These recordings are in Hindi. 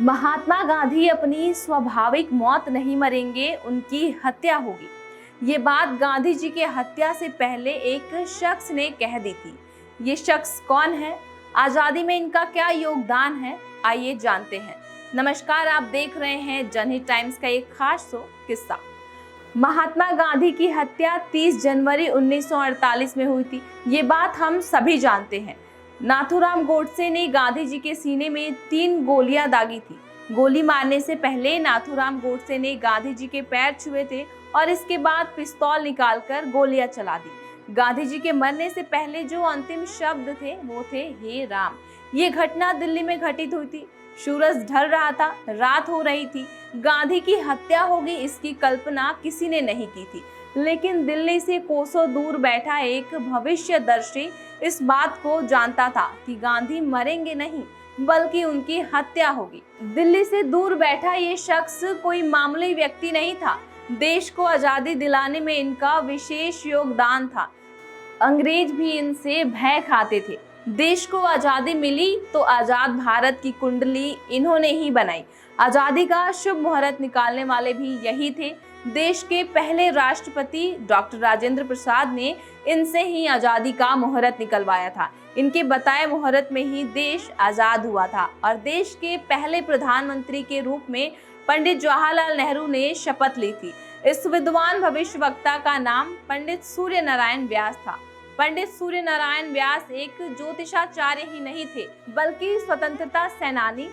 महात्मा गांधी अपनी स्वाभाविक मौत नहीं मरेंगे, उनकी हत्या होगी। ये बात गांधी जी के हत्या से पहले एक शख्स ने कह दी थी। ये शख्स कौन है? आजादी में इनका क्या योगदान है? आइए जानते हैं। नमस्कार, आप देख रहे हैं जनहित टाइम्स का एक खास शो किस्सा। महात्मा गांधी की हत्या 30 जनवरी 1948 में हुई थी। ये बात हम सभी जानते हैं। नाथूराम गोडसे ने गांधी जी के सीने में 3 गोलियां दागी थी। गोली मारने से पहले नाथूराम गोडसे ने गांधी जी के पैर छुए थे और इसके बाद पिस्तौल निकालकर गोलियां चला दी। गांधी जी के मरने से पहले जो अंतिम शब्द थे वो थे, हे राम। ये घटना दिल्ली में घटित हुई थी। सूरज ढल रहा था, रात हो रही थी। गांधी की हत्या होगी इसकी कल्पना किसी ने नहीं की थी, लेकिन दिल्ली से कोसों दूर बैठा एक भविष्यदर्शी इस बात को जानता था कि गांधी मरेंगे नहीं, बल्कि उनकी हत्या होगी। दिल्ली से दूर बैठा ये शख्स कोई मामूली व्यक्ति नहीं था। देश को आजादी दिलाने में इनका विशेष योगदान था। अंग्रेज भी इनसे भय खाते थे। देश को आजादी मिली तो आजाद भारत की कुंडली इन्होंने ही बनाई। आजादी का शुभ मुहूर्त निकालने वाले भी यही थे। देश के पहले राष्ट्रपति डॉक्टर राजेंद्र प्रसाद ने इनसे ही आजादी का मुहूर्त निकलवाया था। इनके बताए मुहूर्त में ही देश आजाद हुआ था और देश के पहले प्रधानमंत्री के रूप में पंडित जवाहरलाल नेहरू ने शपथ ली थी। इस विद्वान भविष्यवक्ता का नाम पंडित सूर्य नारायण व्यास था। पंडित सूर्य नारायण व्यास एक ज्योतिषाचार्य ही नहीं थे, बल्कि स्वतंत्रता सेनानी,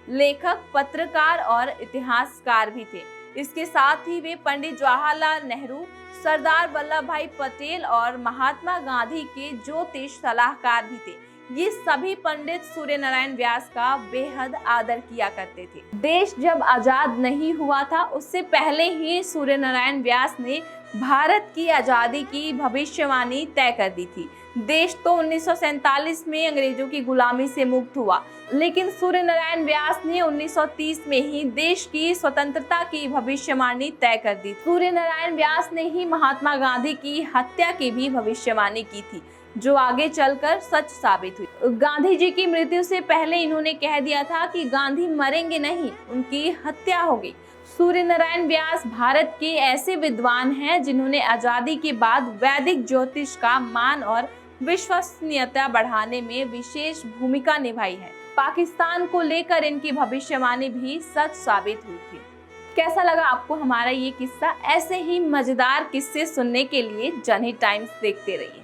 लेखक, पत्रकार और इतिहासकार भी थे। इसके साथ ही वे पंडित जवाहरलाल नेहरू, सरदार वल्लभ भाई पटेल और महात्मा गांधी के ज्योतिष सलाहकार भी थे। ये सभी पंडित सूर्य नारायण व्यास का बेहद आदर किया करते थे। देश जब आजाद नहीं हुआ था, उससे पहले ही सूर्य नारायण व्यास ने भारत की आजादी की भविष्यवाणी तय कर दी थी। देश तो 1947 में अंग्रेजों की गुलामी से मुक्त हुआ, लेकिन सूर्य नारायण व्यास ने 1930 में ही देश की स्वतंत्रता की भविष्यवाणी तय कर दी। सूर्य नारायण व्यास ने ही महात्मा गांधी की हत्या की भी भविष्यवाणी की थी, जो आगे चलकर सच साबित हुई। गांधी जी की मृत्यु से पहले इन्होंने कह दिया था कि गांधी मरेंगे नहीं, उनकी हत्या होगी। सूर्य नारायण व्यास भारत के ऐसे विद्वान हैं जिन्होंने आजादी के बाद वैदिक ज्योतिष का मान और विश्वसनीयता बढ़ाने में विशेष भूमिका निभाई है। पाकिस्तान को लेकर इनकी भविष्यवाणी भी सच साबित हुई थी। कैसा लगा आपको हमारा ये किस्सा? ऐसे ही मजेदार किस्से सुनने के लिए जनहित टाइम्स देखते रहिए।